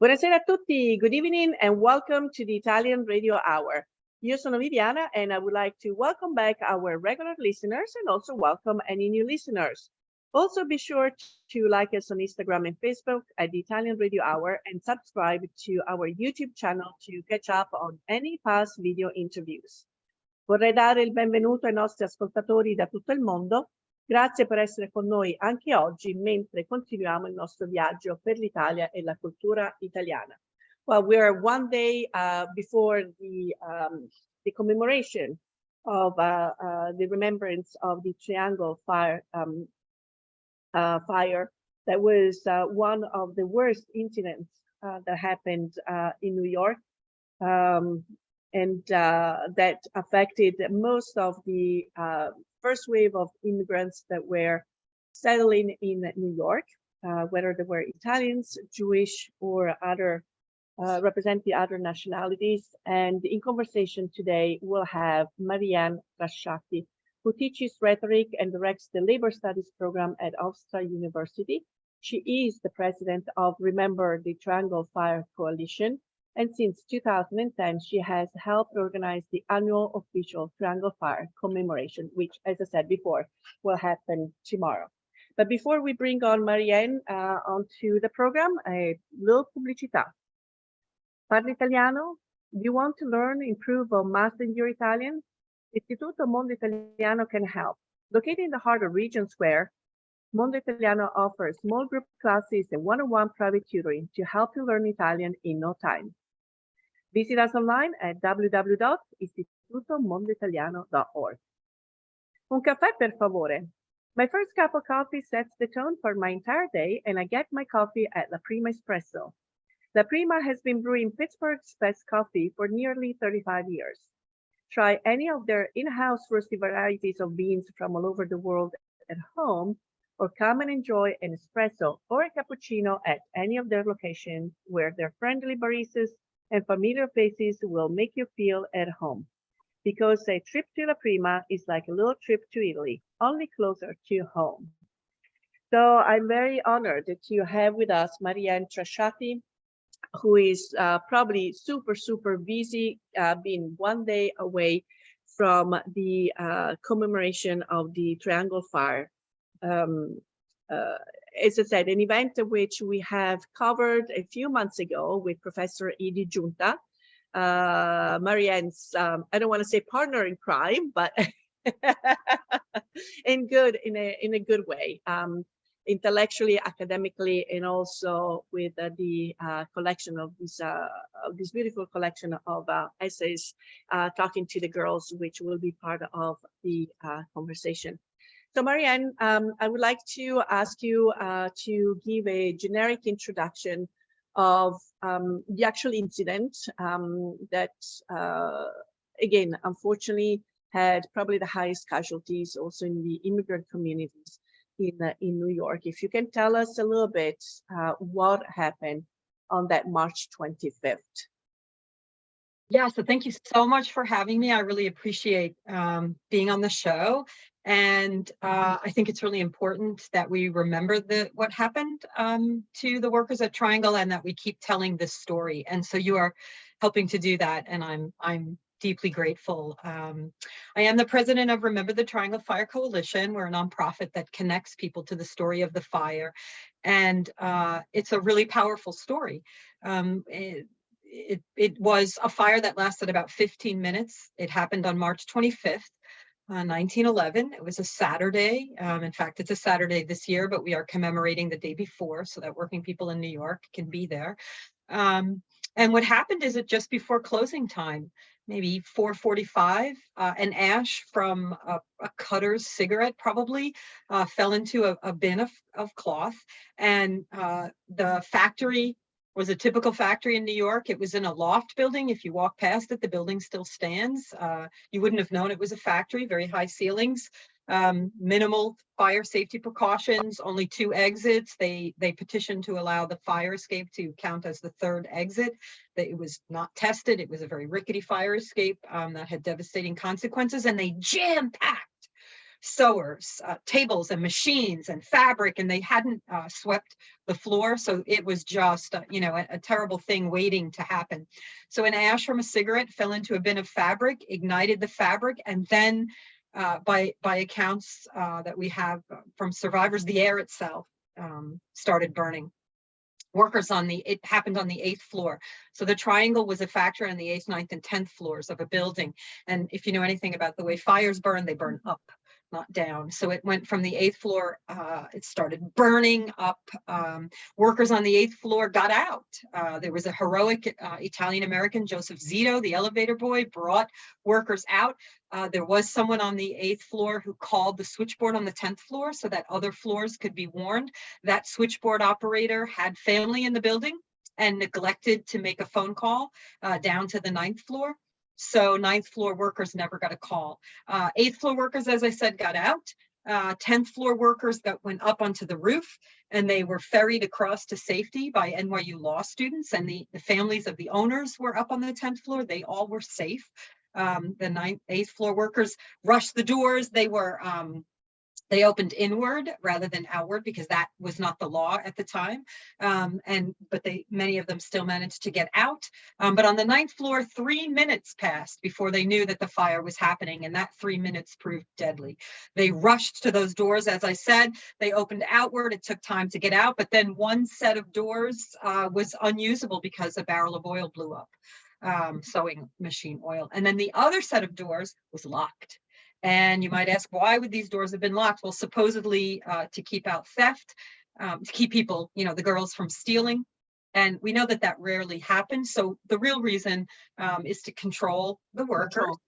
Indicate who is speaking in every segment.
Speaker 1: Buonasera a tutti, good evening and welcome to the Italian Radio Hour. Io sono Viviana and I would like to welcome back our regular listeners and also welcome any new listeners. Also be sure to like us on Instagram and Facebook at the Italian Radio Hour and subscribe to our YouTube channel to catch up on any past video interviews. Vorrei dare il benvenuto ai nostri ascoltatori da tutto il mondo. Grazie per essere con noi anche oggi mentre continuiamo il nostro viaggio per l'Italia e la cultura italiana. Well, we're one day before the commemoration of the remembrance of the Triangle fire that was one of the worst incidents that happened in New York. And that affected most of the first wave of immigrants that were settling in New York, whether they were Italians, Jewish, or other representing other nationalities. And in conversation today, we'll have Mary Anne Trasciatti, who teaches rhetoric and directs the labor studies program at Hofstra University. She is the president of Remember the Triangle Fire Coalition. And since 2010, she has helped organize the annual official Triangle Fire commemoration, which, as I said before, will happen tomorrow. But before we bring on Mary Anne onto the program, a little pubblicità. Parli italiano? Do you want to learn, improve, or master your Italian? Istituto Mondo Italiano can help. Located in the heart of Regent Square, Mondo Italiano offers small group classes and one-on-one private tutoring to help you learn Italian in no time. Visit us online at www.istitutomondoitaliano.org. Un caffè, per favore. My first cup of coffee sets the tone for my entire day, and I get my coffee at La Prima Espresso. La Prima has been brewing Pittsburgh's best coffee for nearly 35 years. Try any of their in-house roasted varieties of beans from all over the world at home, or come and enjoy an espresso or a cappuccino at any of their locations where their friendly baristas and familiar faces will make you feel at home. Because a trip to La Prima is like a little trip to Italy, only closer to home. So I'm very honored to have with us Mary Anne Trasciatti, who is probably super busy, being one day away from the commemoration of the Triangle Fire. As I said, an event which we have covered a few months ago with Professor Edie Giunta, Mary Anne's, I don't want to say partner in crime, but in a good way, intellectually, academically, and also with the collection of this beautiful collection of essays talking to the girls, which will be part of the conversation. So Mary Anne, I would like to ask you to give a generic introduction of the actual incident that, again, unfortunately, had probably the highest casualties also in the immigrant communities in New York. If you can tell us a little bit what happened on that March 25th.
Speaker 2: Yeah, so thank you so much for having me. I really appreciate being on the show. And I think it's really important that we remember what happened to the workers at Triangle and that we keep telling this story. And so you are helping to do that, and I'm deeply grateful. I am the president of Remember the Triangle Fire Coalition. We're a nonprofit that connects people to the story of the fire. And it's a really powerful story. It was a fire that lasted about 15 minutes. It happened on March 25th. 1911. It was a Saturday. In fact, it's a Saturday this year, but we are commemorating the day before so that working people in New York can be there. And what happened is that just before closing time, maybe 4:45, an ash from a cutter's cigarette probably fell into a bin of cloth, and the factory was a typical factory in New York. It was in a loft building. If you walk past it, the building still stands. You wouldn't have known it was a factory, very high ceilings, minimal fire safety precautions, only 2 exits. They petitioned to allow the fire escape to count as the 3rd exit. It was not tested. It was a very rickety fire escape that had devastating consequences, and they jam-packed sewers, tables and machines and fabric, and they hadn't swept the floor. So it was just, a terrible thing waiting to happen. So an ash from a cigarette fell into a bin of fabric, ignited the fabric, and then by accounts that we have from survivors, the air itself started burning. It happened on the 8th floor. So the triangle was a factor on the 8th, 9th, and 10th floors of a building. And if you know anything about the way fires burn, they burn up, not down. So it went from the 8th floor, it started burning up. Workers on the 8th floor got out. There was a heroic Italian-American, Joseph Zito, the elevator boy, brought workers out. There was someone on the 8th floor who called the switchboard on the 10th floor so that other floors could be warned. That switchboard operator had family in the building and neglected to make a phone call down to the 9th floor. So 9th floor workers never got a call. 8th floor workers, as I said, got out. 10th floor workers that went up onto the roof, and they were ferried across to safety by NYU law students, and the families of the owners were up on the 10th floor. They all were safe. The 8th floor workers rushed the doors. They opened inward rather than outward because that was not the law at the time. But many of them still managed to get out. But on the 9th floor, 3 minutes passed before they knew that the fire was happening, and that 3 minutes proved deadly. They rushed to those doors, as I said. They opened outward. It took time to get out, but then one set of doors was unusable because a barrel of oil blew up, sewing machine oil. And then the other set of doors was locked. And you might ask, why would these doors have been locked? Well, supposedly to keep out theft, to keep people, the girls from stealing. And we know that that rarely happens. So the real reason is to control the workers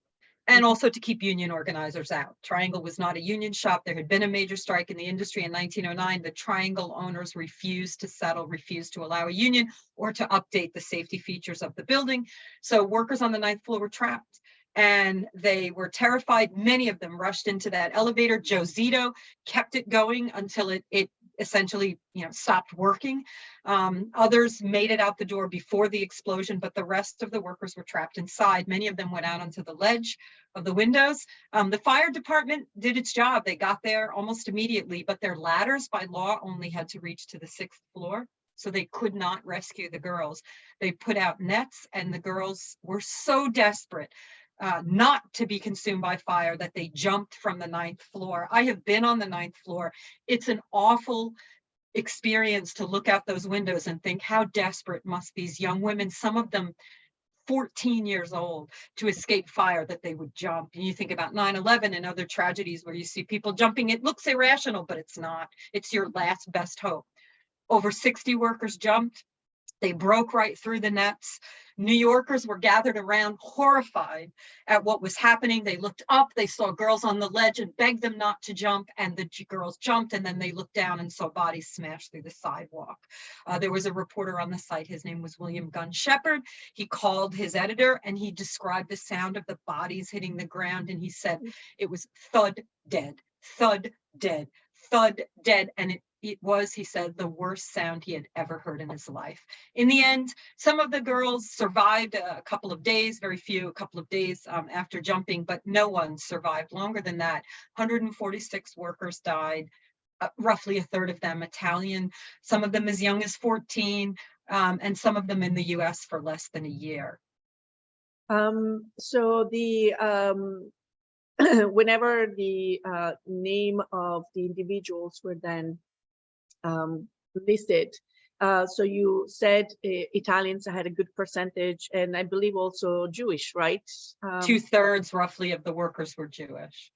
Speaker 2: and also to keep union organizers out. Triangle was not a union shop. There had been a major strike in the industry in 1909. The Triangle owners refused to settle, refused to allow a union or to update the safety features of the building. So workers on the 9th floor were trapped. And they were terrified. Many of them rushed into that elevator. Joe Zito kept it going until it essentially, stopped working. Others made it out the door before the explosion, but the rest of the workers were trapped inside. Many of them went out onto the ledge of the windows. The fire department did its job. They got there almost immediately, but their ladders by law only had to reach to the 6th floor. So they could not rescue the girls. They put out nets, and the girls were so desperate not to be consumed by fire that they jumped from the 9th floor. I have been on the 9th floor. It's an awful experience to look out those windows and think how desperate must these young women, some of them 14 years old, to escape fire, that they would jump. And you think about 9/11 and other tragedies where you see people jumping. It looks irrational, but it's not. It's your last best hope. Over 60 workers jumped. They broke right through the nets. New Yorkers were gathered around, horrified at what was happening. They looked up, they saw girls on the ledge and begged them not to jump, and the girls jumped, and then they looked down and saw bodies smashed through the sidewalk. There was a reporter on the site. His name was William Gunn Shepherd. He called his editor, and he described the sound of the bodies hitting the ground, and he said it was thud, dead, thud, dead, thud, dead, and it was, he said, the worst sound he had ever heard in his life. In the end, some of the girls survived a couple of days, very few, a couple of days after jumping, but no one survived longer than that. 146 workers died, roughly a third of them Italian, some of them as young as 14, and some of them in the US for less than a year.
Speaker 1: So the whenever the name of the individuals were then listed, so you said Italians had a good percentage, and I believe also Jewish, right?
Speaker 2: 2/3 roughly of the workers were Jewish.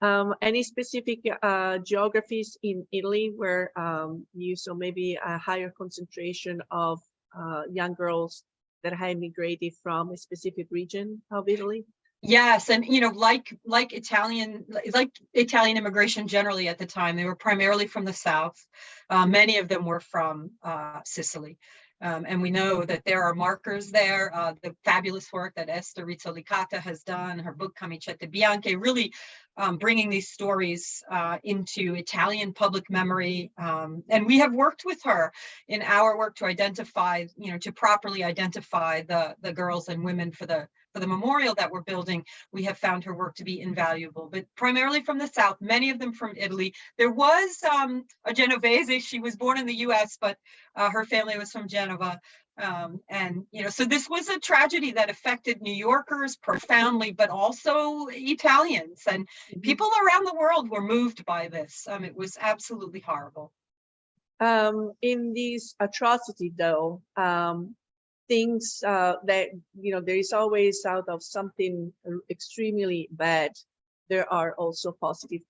Speaker 1: Any specific geographies in Italy where you saw maybe a higher concentration of young girls that had migrated from a specific region of Italy?
Speaker 2: Yes, and like Italian immigration generally at the time, they were primarily from the South. Many of them were from Sicily. And we know that there are markers there. The fabulous work that Esther Rizzolicata has done, her book Camicette Bianche, really bringing these stories into Italian public memory. And we have worked with her in our work to identify, to properly identify the girls and women for the memorial that we're building. We have found her work to be invaluable, but primarily from the South, many of them from Italy. There was a Genovese. She was born in the US, but her family was from Genova. So this was a tragedy that affected New Yorkers profoundly, but also Italians, and people around the world were moved by this. It was absolutely horrible.
Speaker 1: In this atrocity, though, things that, there is always, out of something extremely bad, there are also positive,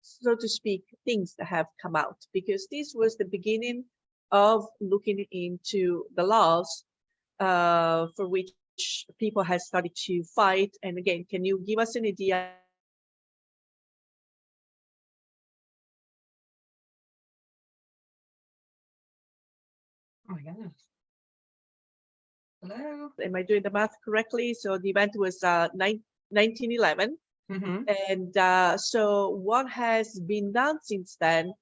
Speaker 1: so to speak, things that have come out, because this was the beginning of looking into the laws for which people have started to fight. And again, can you give us an idea?
Speaker 2: Oh my goodness. Hello?
Speaker 1: Am I doing the math correctly? So the event was 1911.
Speaker 2: Mm-hmm.
Speaker 1: And so what has been done since then,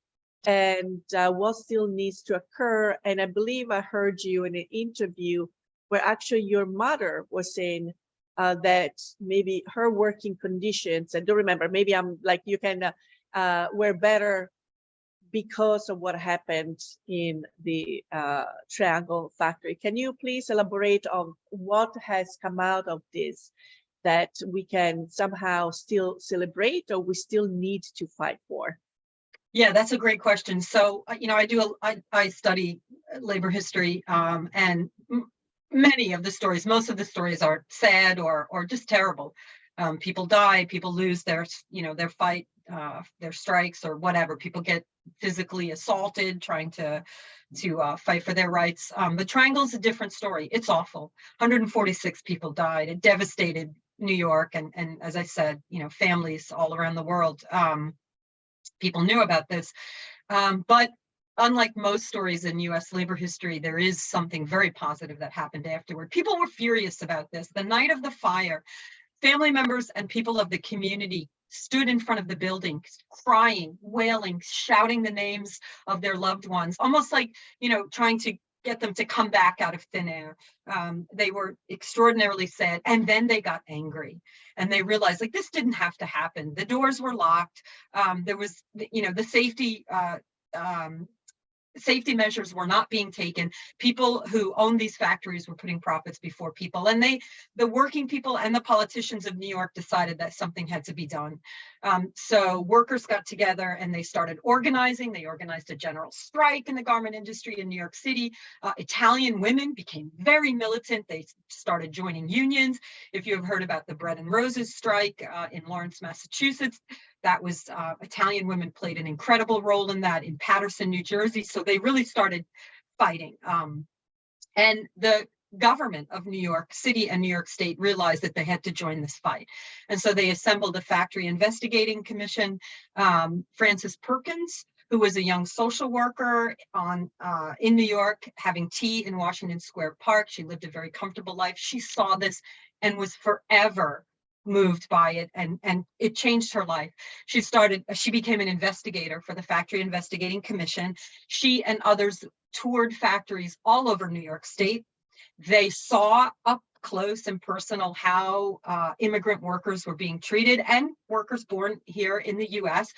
Speaker 1: and what still needs to occur? And I believe I heard you in an interview where actually your mother was saying that maybe her working conditions, I don't remember, maybe I'm like, you can, were better because of what happened in the Triangle factory. Can you please elaborate on what has come out of this that we can somehow still celebrate, or we still need to fight for?
Speaker 2: Yeah, that's a great question. So, I study labor history, and many of the stories, most of the stories are sad or just terrible. People die, people lose their fight, their strikes or whatever. People get physically assaulted trying to fight for their rights. The Triangle is a different story. It's awful. 146 people died. It devastated New York, and as I said, families all around the world. People knew about this, but unlike most stories in U.S. labor history, there is something very positive that happened afterward. People were furious about this. The night of the fire, family members and people of the community stood in front of the building, crying, wailing, shouting the names of their loved ones, almost like, trying to get them to come back out of thin air. They were extraordinarily sad. And then they got angry and they realized, like, this didn't have to happen. The doors were locked. There was, the safety measures were not being taken. People who owned these factories were putting profits before people. And the working people and the politicians of New York decided that something had to be done. So workers got together and they started organizing. They organized a general strike in the garment industry in New York City. Italian women became very militant. They started joining unions. If you have heard about the Bread and Roses strike in Lawrence, Massachusetts, that was Italian women played an incredible role in that, in Paterson, New Jersey. So they really started fighting. And the government of New York City and New York State realized that they had to join this fight. And so they assembled a factory investigating commission. Frances Perkins, who was a young social worker in New York, having tea in Washington Square Park. She lived a very comfortable life. She saw this and was forever moved by it, and it changed her life. She became an investigator for the Factory Investigating Commission. She and others toured factories all over New York State. They saw up close and personal how immigrant workers were being treated, and workers born here in the US.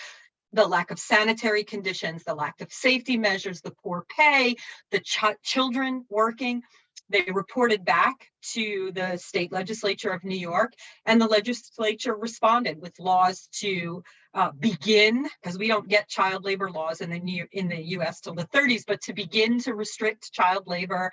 Speaker 2: The lack of sanitary conditions, the lack of safety measures, the poor pay, the children working. They reported back to the state legislature of New York, and the legislature responded with laws to begin, because we don't get child labor laws in the US till the 30s, but to begin to restrict child labor,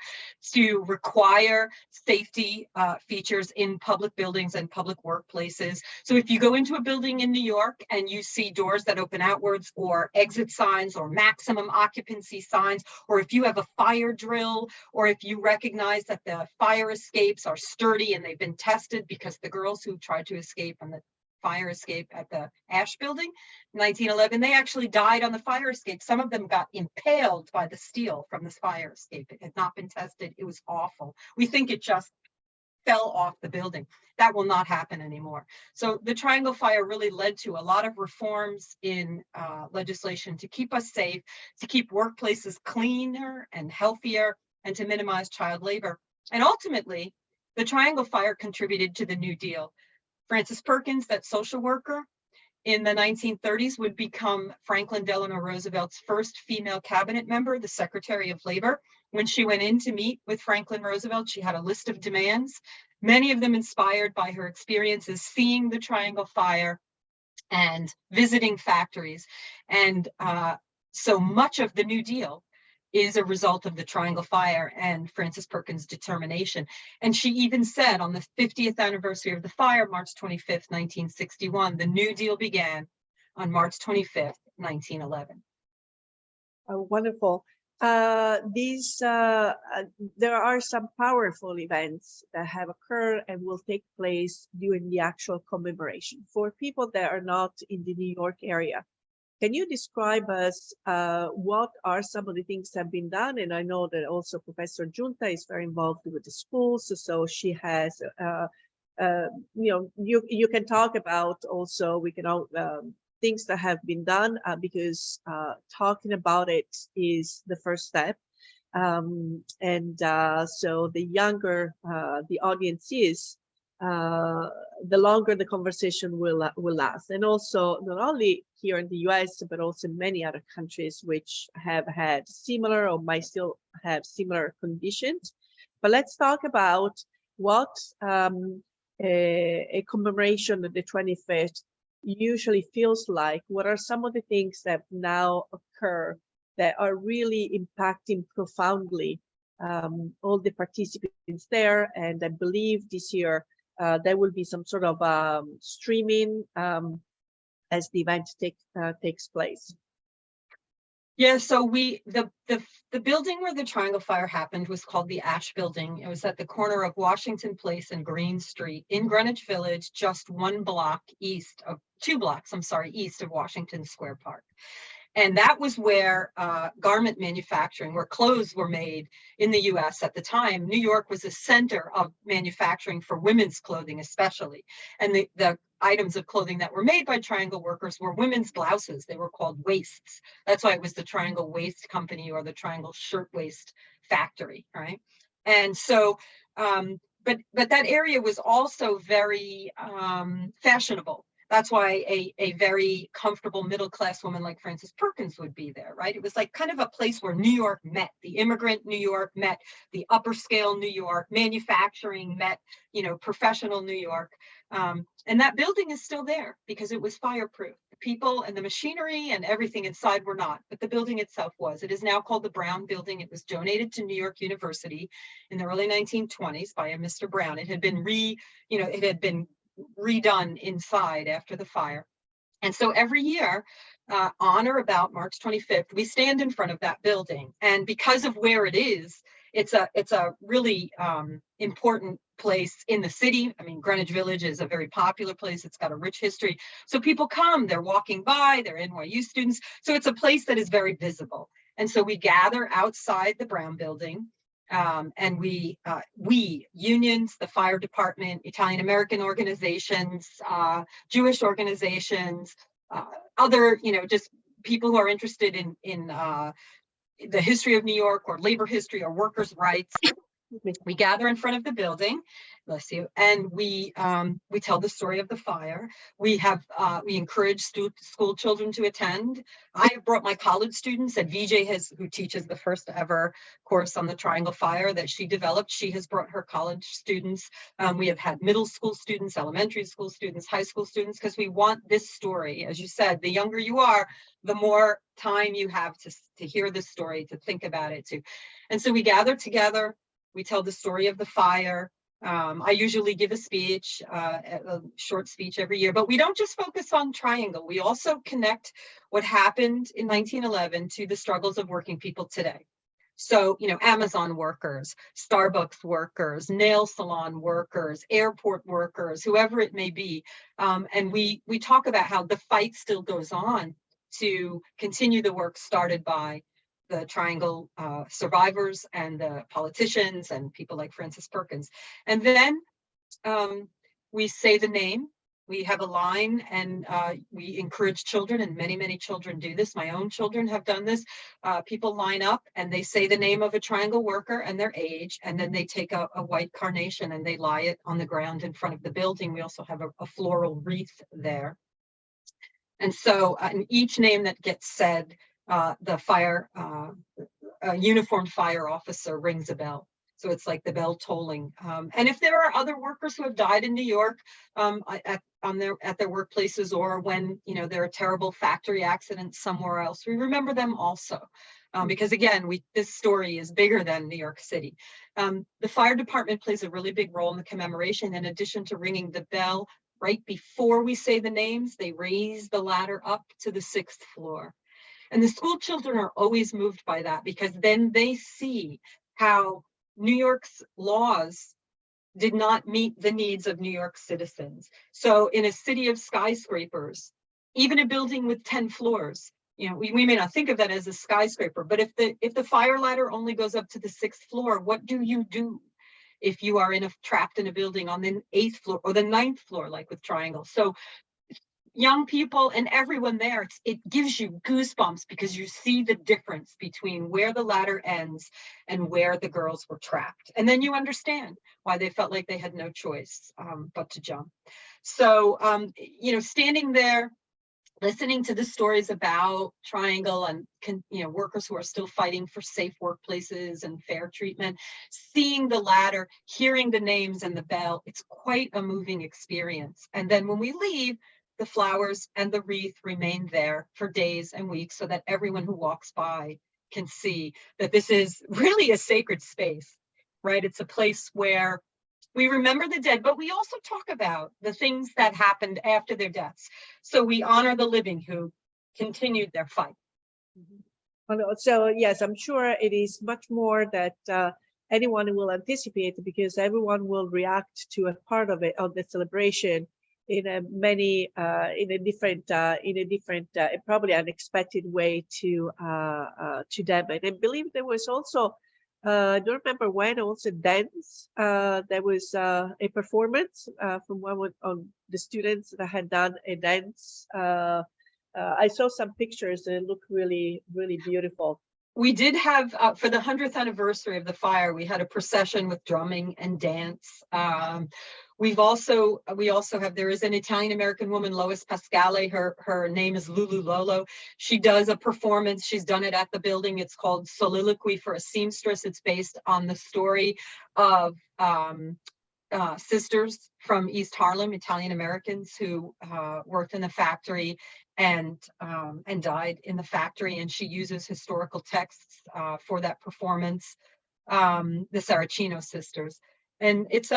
Speaker 2: to require safety features in public buildings and public workplaces. So if you go into a building in New York and you see doors that open outwards, or exit signs, or maximum occupancy signs, or if you have a fire drill, or if you recognize that the fire escapes are sturdy and they've been tested, because the girls who tried to escape and the fire escape at the Ash Building in 1911. They actually died on the fire escape. Some of them got impaled by the steel from this fire escape. It had not been tested. It was awful. We think it just fell off the building. That will not happen anymore. So the Triangle Fire really led to a lot of reforms in legislation to keep us safe, to keep workplaces cleaner and healthier, and to minimize child labor. And ultimately, the Triangle Fire contributed to the New Deal. Frances Perkins, that social worker in the 1930s, would become Franklin Delano Roosevelt's first female cabinet member, the Secretary of Labor. When she went in to meet with Franklin Roosevelt, she had a list of demands, many of them inspired by her experiences seeing the Triangle Fire and visiting factories. And so much of the New Deal is a result of the Triangle Fire and Frances Perkins' determination. And she even said on the 50th anniversary of the fire, March 25th, 1961, the New Deal began on March 25th, 1911.
Speaker 1: Wonderful. There are some powerful events that have occurred and will take place during the actual commemoration. For people that are not in the New York area, can you describe us what are some of the things that have been done? And I know that also Professor Giunta is very involved with the schools, so she has, you can talk about also, we can all, things that have been done because talking about it is the first step. So the younger the audience is, the longer the conversation will last. And also not only here in the US, but also in many other countries which have had similar or might still have similar conditions. But let's talk about what a commemoration of the 25th usually feels like. What are some of the things that now occur that are really impacting profoundly all the participants there? And I believe this year there will be some sort of streaming as the event takes place.
Speaker 2: Yeah, so the building where the Triangle Fire happened was called the Ash Building. It was at the corner of Washington Place and Green Street in Greenwich Village, just 2 blocks east of Washington Square Park. And that was where garment manufacturing, where clothes were made in the US at the time. New York was a center of manufacturing for women's clothing, especially. And the items of clothing that were made by Triangle workers were women's blouses. They were called waists. That's why it was the Triangle Waist Company or the Triangle Shirtwaist Factory, right? And so, but that area was also very fashionable. That's why a very comfortable middle-class woman like Frances Perkins would be there, right? It was like kind of a place where New York met. The immigrant New York met the upper scale New York, manufacturing met, professional New York. And that building is still there because it was fireproof. The people and the machinery and everything inside were not, but the building itself was. It is now called the Brown Building. It was donated to New York University in the early 1920s by a Mr. Brown. It had been redone inside after the fire. And so every year, on or about March 25th, we stand in front of that building. And because of where it is, it's a really important place in the city. I mean, Greenwich Village is a very popular place. It's got a rich history. So people come, they're walking by, they're NYU students. So it's a place that is very visible. And so we gather outside the Brown Building. And we unions, the fire department, Italian American organizations, Jewish organizations, other, just people who are interested in the history of New York or labor history or workers' rights. We gather in front of the building, bless you, and we tell the story of the fire. We encourage school children to attend. I have brought my college students, and VJ who teaches the first ever course on the Triangle Fire that she developed. She has brought her college students. We have had middle school students, elementary school students, high school students, because we want this story. As you said, the younger you are, the more time you have to hear this story, to think about it too. And so we gather together. We tell the story of the fire. I usually give a speech, a short speech every year, but we don't just focus on Triangle. We also connect what happened in 1911 to the struggles of working people today. So, Amazon workers, Starbucks workers, nail salon workers, airport workers, whoever it may be. And we talk about how the fight still goes on to continue the work started by the Triangle survivors and the politicians and people like Frances Perkins. And then we say the name. We have a line, and we encourage children, and many, many children do this. My own children have done this. People line up and they say the name of a Triangle worker and their age, and then they take a white carnation and they lie it on the ground in front of the building. We also have a floral wreath there. And so in each name that gets said, the uniformed fire officer rings a bell. So it's like the bell tolling. And if there are other workers who have died in New York at their workplaces, or when there are terrible factory accidents somewhere else, we remember them also. Because again, this story is bigger than New York City. The fire department plays a really big role in the commemoration. In addition to ringing the bell right before we say the names, they raise the ladder up to the 6th floor. And the school children are always moved by that, because then they see how New York's laws did not meet the needs of New York citizens. So in a city of skyscrapers, even a building with 10 floors, we may not think of that as a skyscraper, but if the fire ladder only goes up to the 6th floor, what do you do if you are trapped in a building on the 8th floor or the 9th floor, like with Triangle? So young people and everyone there, it gives you goosebumps, because you see the difference between where the ladder ends and where the girls were trapped. And then you understand why they felt like they had no choice but to jump. So, standing there, listening to the stories about Triangle and workers who are still fighting for safe workplaces and fair treatment, seeing the ladder, hearing the names and the bell, it's quite a moving experience. And then when we leave, the flowers and the wreath remain there for days and weeks, so that everyone who walks by can see that this is really a sacred space, right? It's a place where we remember the dead, but we also talk about the things that happened after their deaths. So we honor the living who continued their fight.
Speaker 1: So yes, I'm sure it is much more that anyone will anticipate, because everyone will react to a part of it, of the celebration, in a different, probably unexpected way to them. And I believe there was also, I don't remember when, also dance. There was a performance from one of the students that had done a dance. I saw some pictures and it looked really, really beautiful.
Speaker 2: We did have, for the 100th anniversary of the fire, we had a procession with drumming and dance. We also have, there is an Italian-American woman, Lois Pascale, her name is Lulu Lolo. She does a performance, she's done it at the building. It's called Soliloquy for a Seamstress. It's based on the story of sisters from East Harlem, Italian-Americans who worked in the factory and died in the factory. And she uses historical texts for that performance, the Saracino sisters. And it's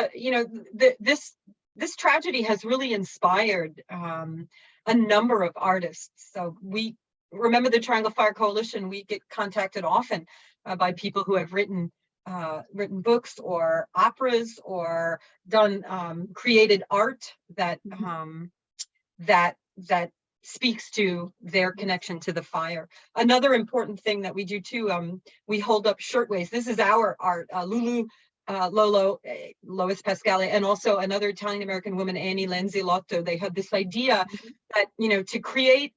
Speaker 2: this tragedy has really inspired a number of artists. So we remember the Triangle Fire Coalition. We get contacted often by people who have written books or operas or done created art that speaks to their connection to the fire. Another important thing that we do too, we hold up shirtwaists. This is our art. Lulu Lolo, Lois Pascale, and also another Italian-American woman, Annie Lenzilotto. They had this idea that, to create,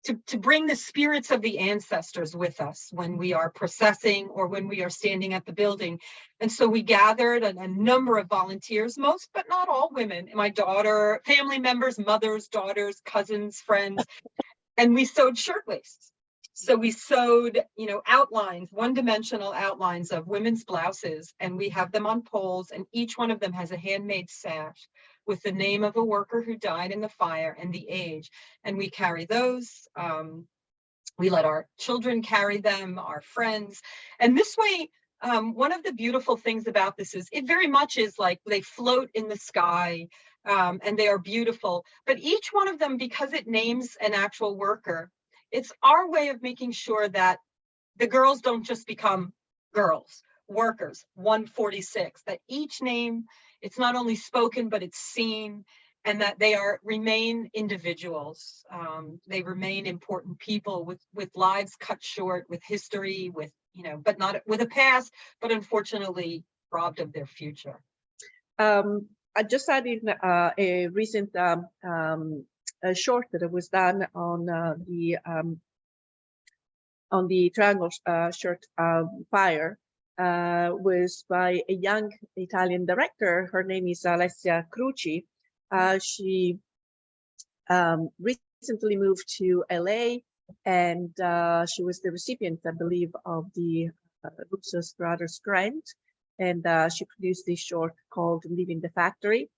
Speaker 2: to bring the spirits of the ancestors with us when we are processing or when we are standing at the building. And so we gathered a number of volunteers, most but not all women, my daughter, family members, mothers, daughters, cousins, friends, and we sewed shirtwaists. So we sewed, outlines, one-dimensional outlines of women's blouses, and we have them on poles, and each one of them has a handmade sash with the name of a worker who died in the fire and the age. And we carry those. We let our children carry them, our friends. And this way, one of the beautiful things about this is it very much is like they float in the sky, and they are beautiful. But each one of them, because it names an actual worker, it's our way of making sure that the girls don't just become girls, workers, 146, that each name, it's not only spoken, but it's seen, and that they remain individuals. They remain important people with lives cut short, with history, with, but not with a past, but unfortunately robbed of their future.
Speaker 1: I just added a recent a short that was done on the Triangle Shirt fire. Was by a young Italian director. Her name is Alessia Cruci. She recently moved to LA, and she was the recipient, I believe, of the Russo's Brothers Grant, and she produced this short called Leaving the Factory.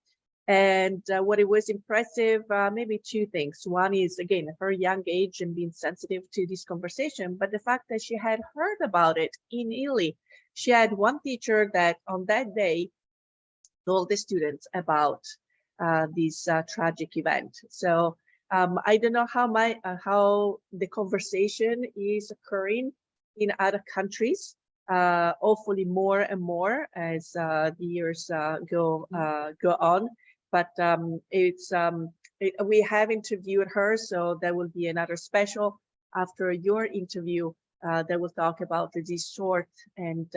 Speaker 1: And what it was impressive, maybe two things. One is, again, her young age and being sensitive to this conversation, but the fact that she had heard about it in Italy. She had one teacher that on that day told the students about this tragic event. So I don't know how the conversation is occurring in other countries. Hopefully more and more as the years go on. But we have interviewed her, so there will be another special after your interview that will talk about this short, and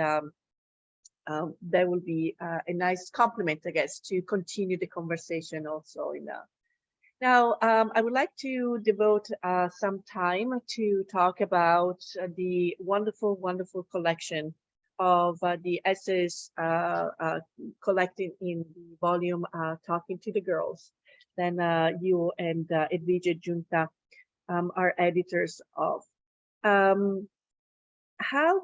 Speaker 1: there will be a nice compliment, I guess, to continue the conversation also. Now, I would like to devote some time to talk about the wonderful, wonderful collection of the essays collected in the volume Talking to the Girls. Then you and Edvige Giunta are editors of. How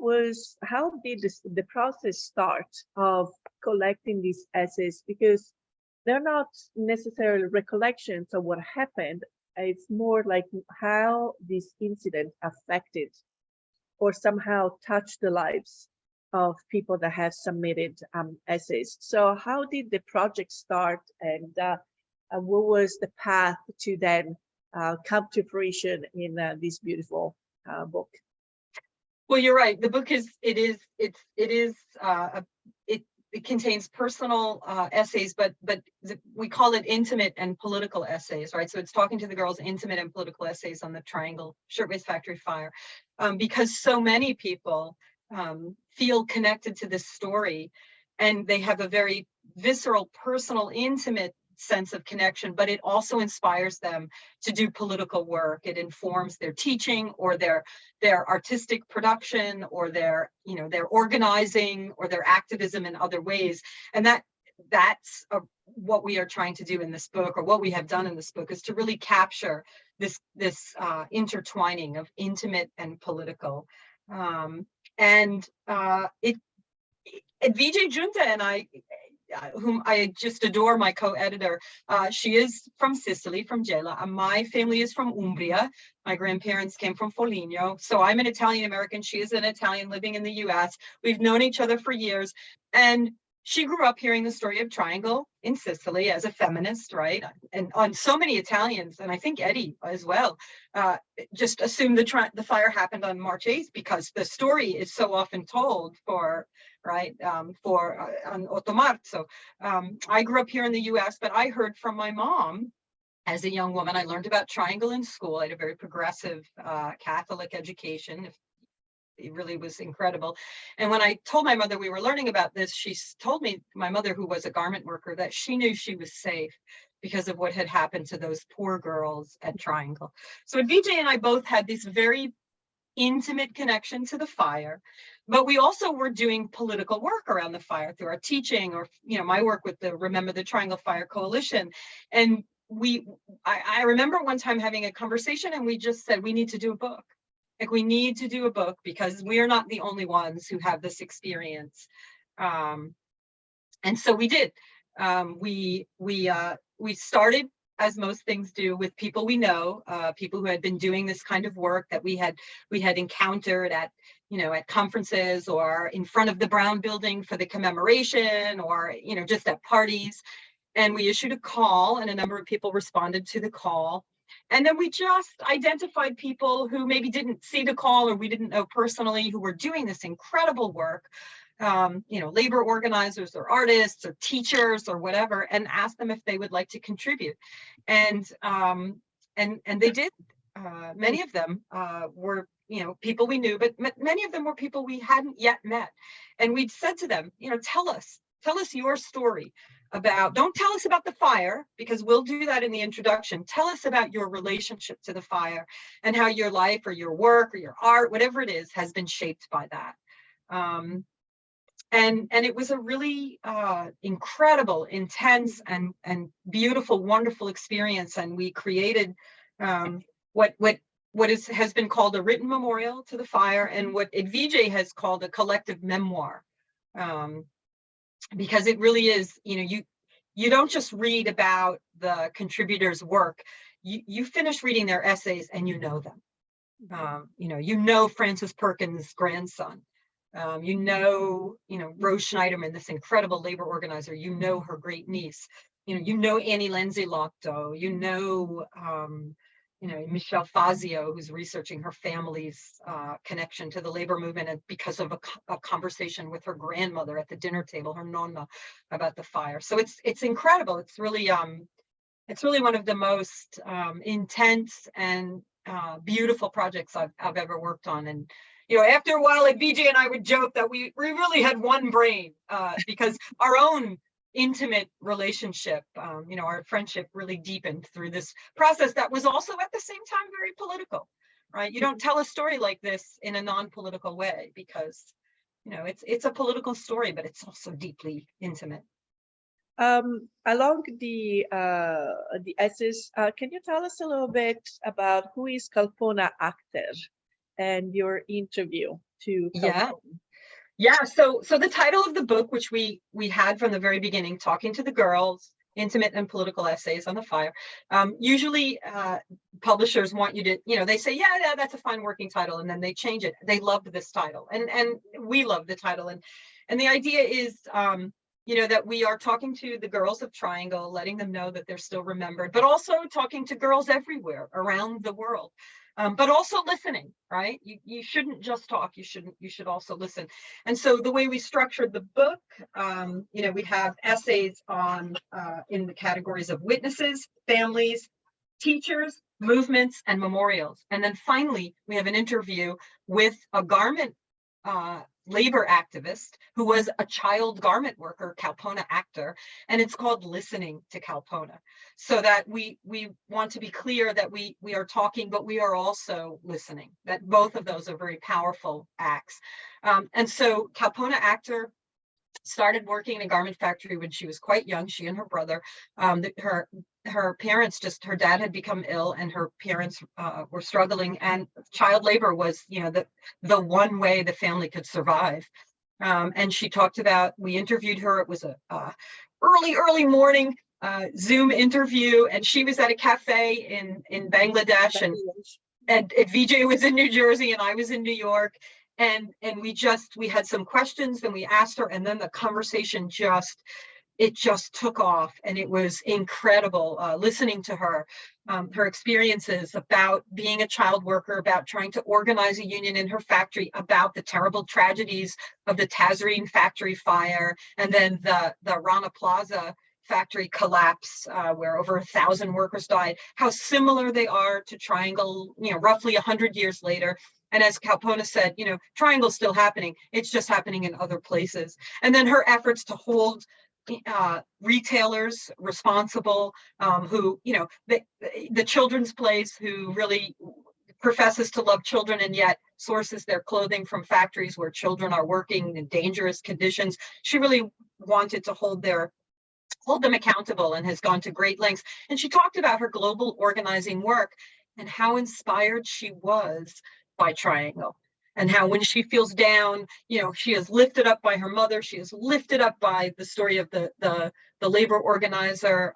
Speaker 1: did the process start of collecting these essays? Because they're not necessarily recollections of what happened. It's more like how this incident affected or somehow touched the lives of people that have submitted essays. So how did the project start, and what was the path to then come to fruition in this beautiful book?
Speaker 2: Well, you're right. The book it contains personal essays, but we call it intimate and political essays, right? So it's Talking to the Girls, intimate and political essays on the Triangle Shirtwaist Factory fire, because so many people feel connected to this story, and they have a very visceral, personal, intimate sense of connection, but it also inspires them to do political work. It informs their teaching or their artistic production or their organizing or their activism in other ways. And that's what we are trying to do in this book, or what we have done in this book, is to really capture this intertwining of intimate and political. Edvige Giunta and I, whom I just adore, my co-editor, she is from Sicily, from Gela, and my family is from Umbria. My grandparents came from Foligno. So I'm an Italian American. She is an Italian living in the US. We've known each other for years. And she grew up hearing the story of Triangle in Sicily as a feminist, right? And on so many Italians, and I think Eddie as well, just assumed the fire happened on March 8th because the story is so often told on 8 Marzo. I grew up here in the US, but I heard from my mom as a young woman. I learned about Triangle in school. I had a very progressive Catholic education. It really was incredible. And when I told my mother we were learning about this, she told me, my mother, who was a garment worker, that she knew she was safe because of what had happened to those poor girls at Triangle. So Edvige and I both had this very intimate connection to the fire, but we also were doing political work around the fire through our teaching, or my work with the Remember the Triangle Fire Coalition. And I remember one time having a conversation, and we just said, we need to do a book. Like, we need to do a book because we are not the only ones who have this experience. And so we did. We started, as most things do, with people we know, people who had been doing this kind of work that we had encountered at conferences, or in front of the Brown Building for the commemoration, or just at parties. And we issued a call, and a number of people responded to the call. And then we just identified people who maybe didn't see the call or we didn't know personally who were doing this incredible work, labor organizers or artists or teachers or whatever, and asked them if they would like to contribute. And they did. Many of them were people we knew, but many of them were people we hadn't yet met. And we'd said to them, tell us your story about, don't tell us about the fire, because we'll do that in the introduction. Tell us about your relationship to the fire and how your life or your work or your art, whatever it is, has been shaped by that. And it was a really incredible, intense, and beautiful, wonderful experience. And we created what has been called a written memorial to the fire, and what Edvige has called a collective memoir, because it really is. You don't just read about the contributors' work. You finish reading their essays and you know them. Francis Perkins' grandson. Rose Schneiderman, this incredible labor organizer. Her great niece. Annie Lindsay Lochdo. Michelle Fazio, who's researching her family's connection to the labor movement, and because of a conversation with her grandmother at the dinner table, her nonna, about the fire. So it's incredible. It's really one of the most intense and beautiful projects I've ever worked on. And after a while, Edvige and I would joke that we really had one brain, because our own intimate relationship, our friendship really deepened through this process that was also at the same time very political, right? You don't tell a story like this in a non-political way, because it's a political story, but it's also deeply intimate.
Speaker 1: Along the essays, can you tell us a little bit about who is Kalpona Akhter and your interview to Kalpona?
Speaker 2: Yeah, so the title of the book, which we had from the very beginning, Talking to the Girls, Intimate and Political Essays on the Fire. Usually publishers want you to, they say, yeah, that's a fine working title, and then they change it. They loved this title, and we love the title. And the idea is, that we are talking to the girls of Triangle, letting them know that they're still remembered, but also talking to girls everywhere around the world. But also listening, right? You shouldn't just talk. You should also listen. And so the way we structured the book, we have essays on in the categories of witnesses, families, teachers, movements, and memorials. And then finally, we have an interview with a garment labor activist who was a child garment worker, Kalpona Akhter, and it's called Listening to Kalpona. So that we want to be clear that we are talking, but we are also listening, that both of those are very powerful acts. And so Kalpona Akhter started working in a garment factory when she was quite young, she and her brother. Her parents, her dad had become ill, and her parents were struggling, and child labor was, the one way the family could survive. And she talked about, we interviewed her, it was a early morning Zoom interview, and she was at a cafe in Bangladesh, and Edvige was in New Jersey, and I was in New York. And we had some questions, and we asked her, and then the conversation just took off, and it was incredible listening to her, her experiences about being a child worker, about trying to organize a union in her factory, about the terrible tragedies of the Tazreen factory fire, and then the Rana Plaza factory collapse, where over 1,000 workers died, how similar they are to Triangle, roughly 100 years later. And as Kalpona said, Triangle's still happening. It's just happening in other places. And then her efforts to hold retailers responsible, who, the children's place, who really professes to love children and yet sources their clothing from factories where children are working in dangerous conditions. She really wanted to hold them accountable, and has gone to great lengths. And she talked about her global organizing work and how inspired she was by Triangle, and how when she feels down, she is lifted up by her mother. She is lifted up by the story of the labor organizer,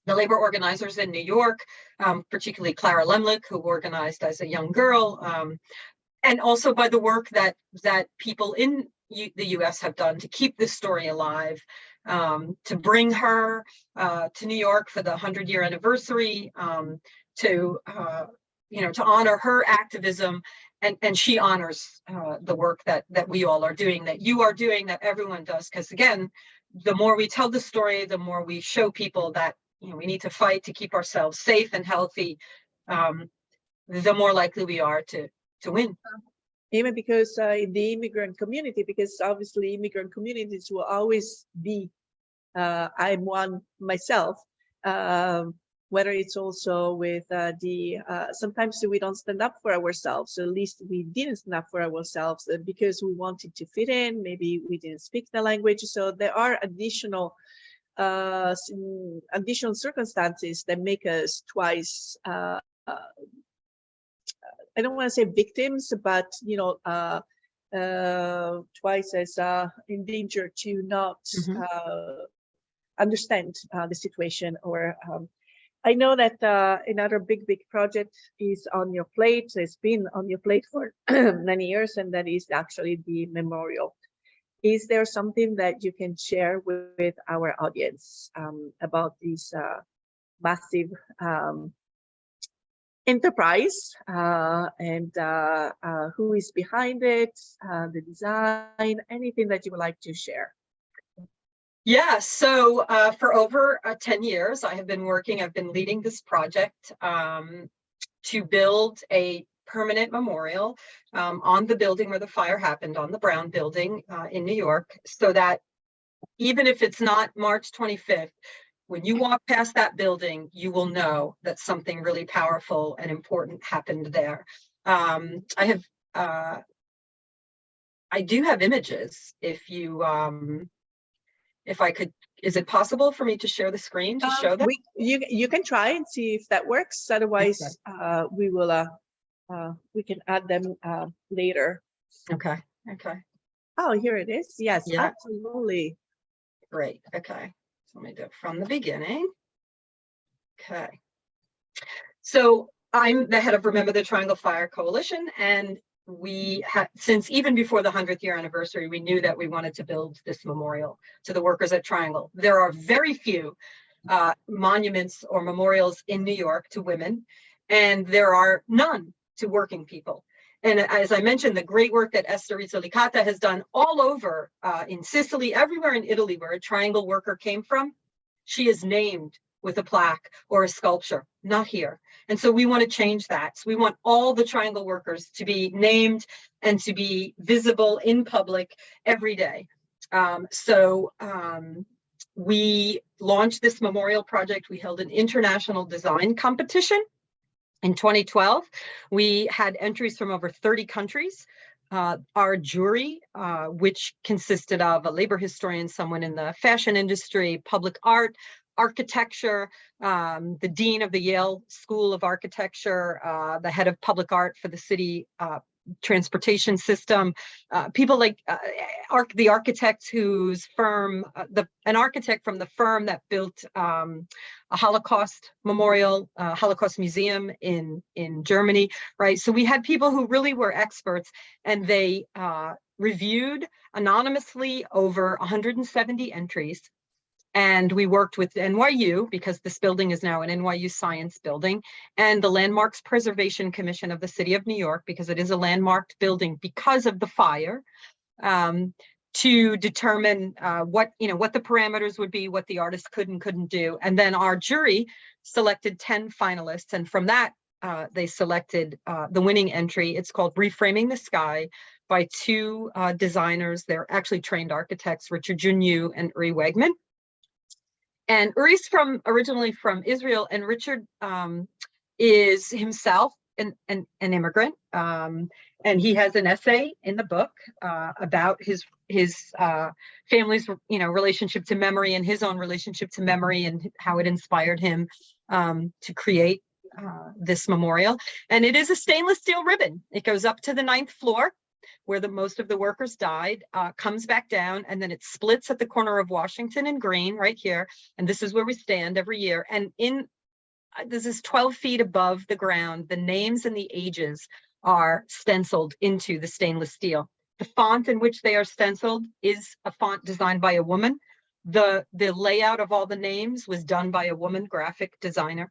Speaker 2: the labor organizers in New York, particularly Clara Lemlich, who organized as a young girl, and also by the work that people in the U.S. have done to keep this story alive, to bring her to New York for the 100-year anniversary, to honor her activism, and she honors the work that we all are doing, that you are doing, that everyone does. Because again, the more we tell the story, the more we show people that we need to fight to keep ourselves safe and healthy. The more likely we are to win.
Speaker 1: Even because in the immigrant community, because obviously immigrant communities will always be, I'm one myself, whether it's also with sometimes we don't stand up for ourselves, so at least we didn't stand up for ourselves because we wanted to fit in, maybe we didn't speak the language, so there are additional circumstances that make us twice, I don't want to say victims, but twice as in danger to not understand the situation. Or I know that another big project is on your plate. It's been on your plate for many years, and that is actually the memorial. Is there something that you can share with our audience about this massive enterprise, and who is behind it, the design, anything that you would like to share?
Speaker 2: Yeah, so for over 10 years, I've been leading this project to build a permanent memorial on the building where the fire happened, on the Brown building in New York, so that even if it's not March 25th, when you walk past that building, you will know that something really powerful and important happened there. I do have images. If I could, is it possible for me to share the screen to show them?
Speaker 1: You can try and see if that works. Otherwise, okay. We can add them later.
Speaker 2: Okay.
Speaker 1: Oh, here it is. Yes,
Speaker 2: yeah.
Speaker 1: Absolutely.
Speaker 2: Great. Okay. So let me do it from the beginning. Okay. So I'm the head of Remember the Triangle Fire Coalition, and we had, since even before the 100th year anniversary, we knew that we wanted to build this memorial to the workers at Triangle. There are very few monuments or memorials in New York to women, and there are none to working people. And as I mentioned, the great work that Esther Rizzolicata has done all over in Sicily, everywhere in Italy where a Triangle worker came from, she is named with a plaque or a sculpture, not here. And so we want to change that. So we want all the Triangle workers to be named and to be visible in public every day. We launched this memorial project. We held an international design competition. In 2012, we had entries from over 30 countries. Our jury, which consisted of a labor historian, someone in the fashion industry, public art, architecture, the dean of the Yale School of Architecture, the head of public art for the city transportation system, people like the architect whose firm, an architect from the firm that built a Holocaust memorial, Holocaust museum in Germany, right? So we had people who really were experts, and they reviewed anonymously over 170 entries. And we worked with NYU, because this building is now an NYU science building, and the Landmarks Preservation Commission of the City of New York, because it is a landmarked building because of the fire, to determine what the parameters would be, what the artist could and couldn't do. And then our jury selected 10 finalists, and from that they selected the winning entry. It's called Reframing the Sky, by two designers. They're actually trained architects, Richard Junyu and Uri Wegman. And Uri's originally from Israel, and Richard is himself an immigrant, and he has an essay in the book about his family's relationship to memory, and his own relationship to memory, and how it inspired him to create this memorial. And it is a stainless steel ribbon. It goes up to the 9th floor, where most of the workers died, comes back down, and then it splits at the corner of Washington and Green right here. And this is where we stand every year. And this is 12 feet above the ground. The names and the ages are stenciled into the stainless steel. The font in which they are stenciled is a font designed by a woman. The layout of all the names was done by a woman graphic designer.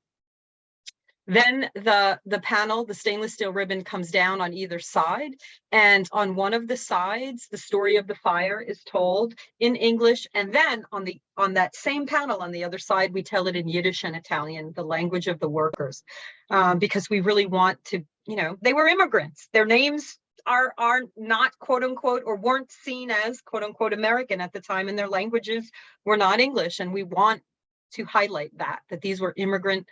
Speaker 2: Then the panel, the stainless steel ribbon, comes down on either side. And on one of the sides, the story of the fire is told in English. And then on that same panel on the other side, we tell it in Yiddish and Italian, the language of the workers, because we really want to, they were immigrants. Their names are not quote unquote, or weren't seen as quote unquote American at the time, and their languages were not English. And we want to highlight that these were immigrant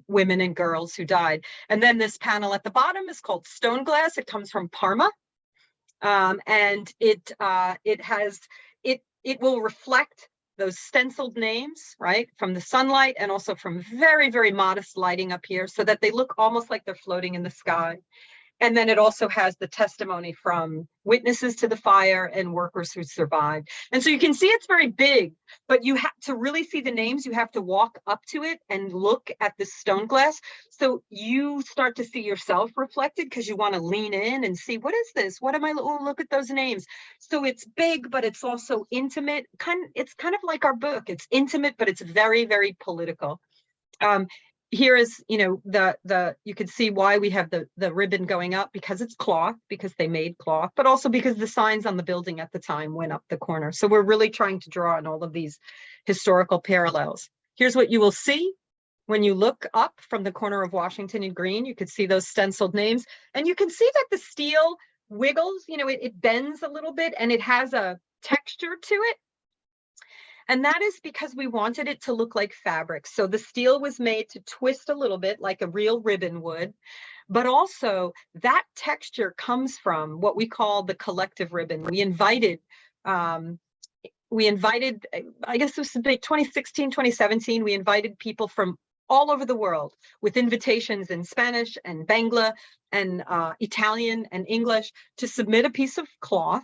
Speaker 2: women and girls who died. And then this panel at the bottom is called Stone Glass. It comes from Parma, and it will reflect those stenciled names, right, from the sunlight, and also from very, very modest lighting up here, so that they look almost like they're floating in the sky. And then it also has the testimony from witnesses to the fire and workers who survived. And so you can see it's very big, but you have to really see the names. You have to walk up to it and look at the stone glass. So you start to see yourself reflected, because you want to lean in and see, what is this? What am I? Oh, look at those names. So it's big, but it's also intimate. It's kind of like our book. It's intimate, but it's very, very political. Here is, you can see why we have the ribbon going up, because it's cloth, because they made cloth, but also because the signs on the building at the time went up the corner. So we're really trying to draw on all of these historical parallels. Here's what you will see when you look up from the corner of Washington and Green. You could see those stenciled names, and you can see that the steel wiggles, it bends a little bit, and it has a texture to it. And that is because we wanted it to look like fabric. So the steel was made to twist a little bit like a real ribbon would, but also that texture comes from what we call the collective ribbon. We invited, I guess this was 2016, 2017, we invited people from all over the world with invitations in Spanish and Bangla and Italian and English to submit a piece of cloth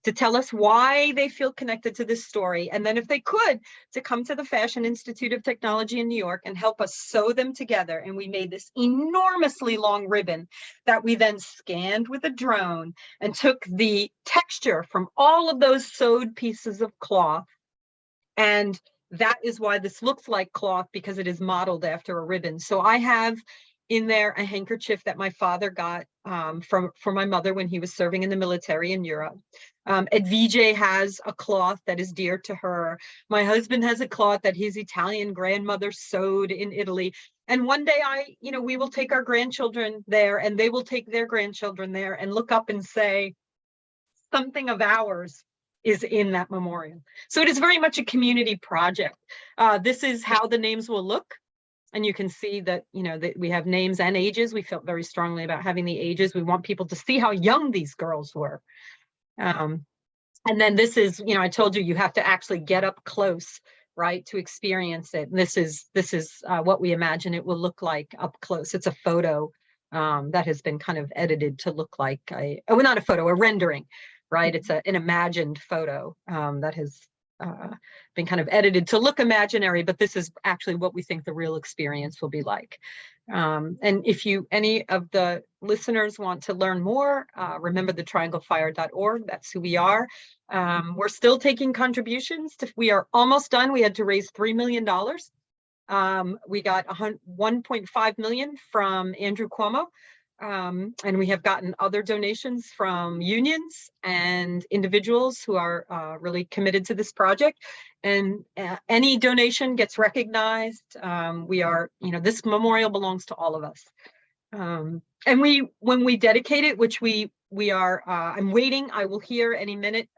Speaker 2: to tell us why they feel connected to this story. And then if they could, to come to the Fashion Institute of Technology in New York and help us sew them together. And we made this enormously long ribbon that we then scanned with a drone and took the texture from all of those sewed pieces of cloth. And that is why this looks like cloth, because it is modeled after a ribbon. So I have in there a handkerchief that my father got for my mother when he was serving in the military in Europe. Edvige has a cloth that is dear to her. My husband has a cloth that his Italian grandmother sewed in Italy. And one day we will take our grandchildren there, and they will take their grandchildren there and look up and say, something of ours is in that memorial. So it is very much a community project. This is how the names will look. And you can see that, that we have names and ages. We felt very strongly about having the ages. We want people to see how young these girls were. And then this is, I told you have to actually get up close, right, to experience it. And this is what we imagine it will look like up close. It's a photo that has been kind of edited to look like not a photo, a rendering, right? It's an imagined photo that has been kind of edited to look imaginary, but this is actually what we think the real experience will be like. And if any of the listeners want to learn more, remember the trianglefire.org. That's who we are. We're still taking contributions. We are almost done. We had to raise $3 million. We got 1.5 million from Andrew Cuomo. And we have gotten other donations from unions and individuals who are really committed to this project. And any donation gets recognized. We are, this memorial belongs to all of us. And when we dedicate it, which we are, I'm waiting, I will hear any minute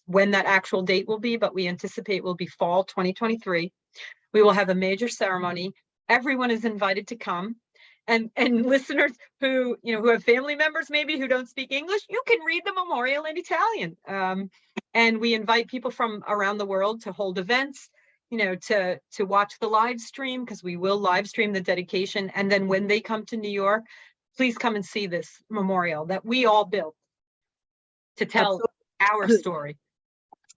Speaker 2: when that actual date will be, but we anticipate will be fall 2023. We will have a major ceremony. Everyone is invited to come. And listeners who have family members maybe who don't speak English, you can read the memorial in Italian. And we invite people from around the world to hold events, to watch the live stream, because we will live stream the dedication. And then when they come to New York, please come and see this memorial that we all built to tell our story.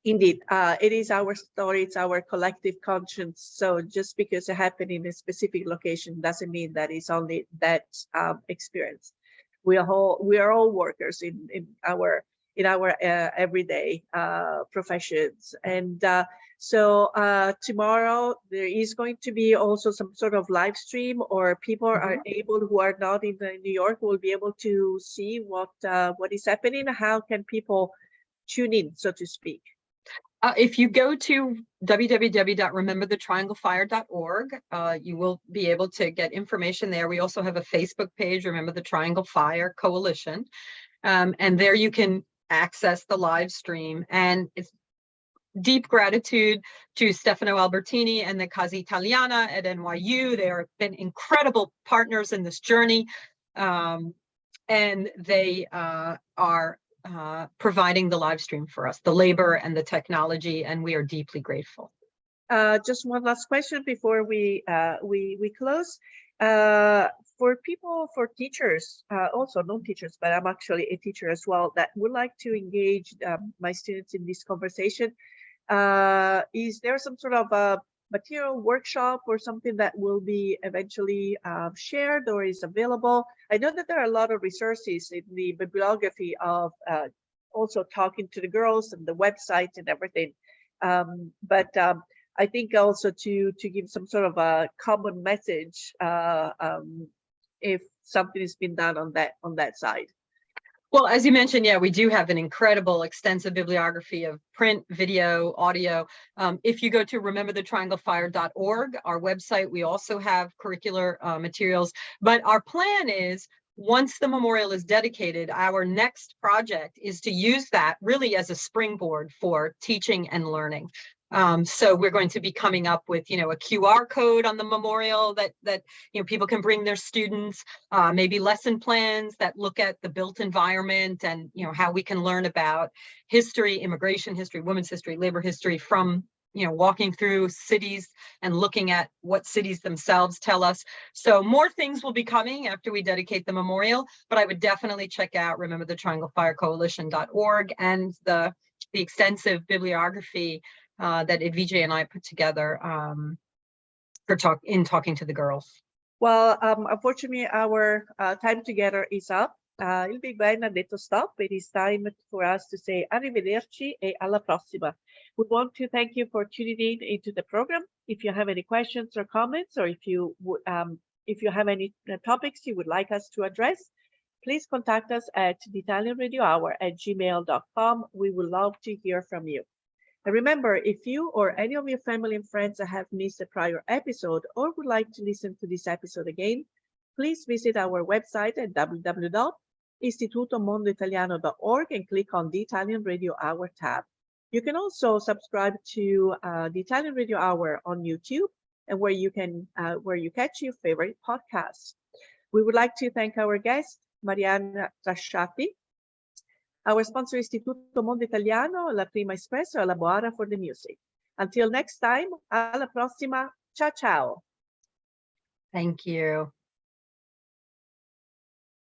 Speaker 1: Indeed, it is our story, it's our collective conscience. So just because it happened in a specific location doesn't mean that it's only that experience. We are all workers in our in our everyday professions. And so tomorrow there is going to be also some sort of live stream, or people are able, who are not in New York, will be able to see what is happening. How can people tune in, so to speak?
Speaker 2: If you go to www.rememberthetrianglefire.org, you will be able to get information there. We also have a Facebook page, Remember the Triangle Fire Coalition, and there you can access the live stream. And it's deep gratitude to Stefano Albertini and the Casa Italiana at NYU. They have been incredible partners in this journey, and they are providing the live stream for us, the labor and the technology, and we are deeply grateful.
Speaker 1: Just one last question before we close. For people, for teachers, also non-teachers, but I'm actually a teacher as well, that would like to engage my students in this conversation, is there some sort of a material workshop or something that will be eventually shared or is available? I know that there are a lot of resources in the bibliography of also talking to the girls and the website and everything, but I think also to give some sort of a common message if something has been done on that side.
Speaker 2: Well, as you mentioned, yeah, we do have an incredible, extensive bibliography of print, video, audio. If you go to rememberthetrianglefire.org, our website, we also have curricular materials. But our plan is, once the memorial is dedicated, our next project is to use that really as a springboard for teaching and learning. So we're going to be coming up with, a QR code on the memorial that people can bring their students, maybe lesson plans that look at the built environment and, how we can learn about history, immigration history, women's history, labor history from, walking through cities and looking at what cities themselves tell us. So more things will be coming after we dedicate the memorial, but I would definitely check out rememberthetrianglefirecoalition.org and the extensive bibliography that Edvige and I put together talking to the girls.
Speaker 1: Well, unfortunately, our time together is up. Il Big Ben ha detto stop. It is time for us to say arrivederci e alla prossima. We want to thank you for tuning in into the program. If you have any questions or comments, or if you have any topics you would like us to address, please contact us at theitalianradiohour@gmail.com. We would love to hear from you. And remember, if you or any of your family and friends have missed a prior episode or would like to listen to this episode again, please visit our website at www.istitutomondoitaliano.org and click on the Italian Radio Hour tab. You can also subscribe to the Italian Radio Hour on YouTube, and where you catch your favorite podcasts. We would like to thank our guest, Mary Anne Trasciatti. Our sponsor, Istituto Mondo Italiano, La Prima Espresso e La Boara for the music. Until next time, alla prossima. Ciao, ciao.
Speaker 2: Thank you.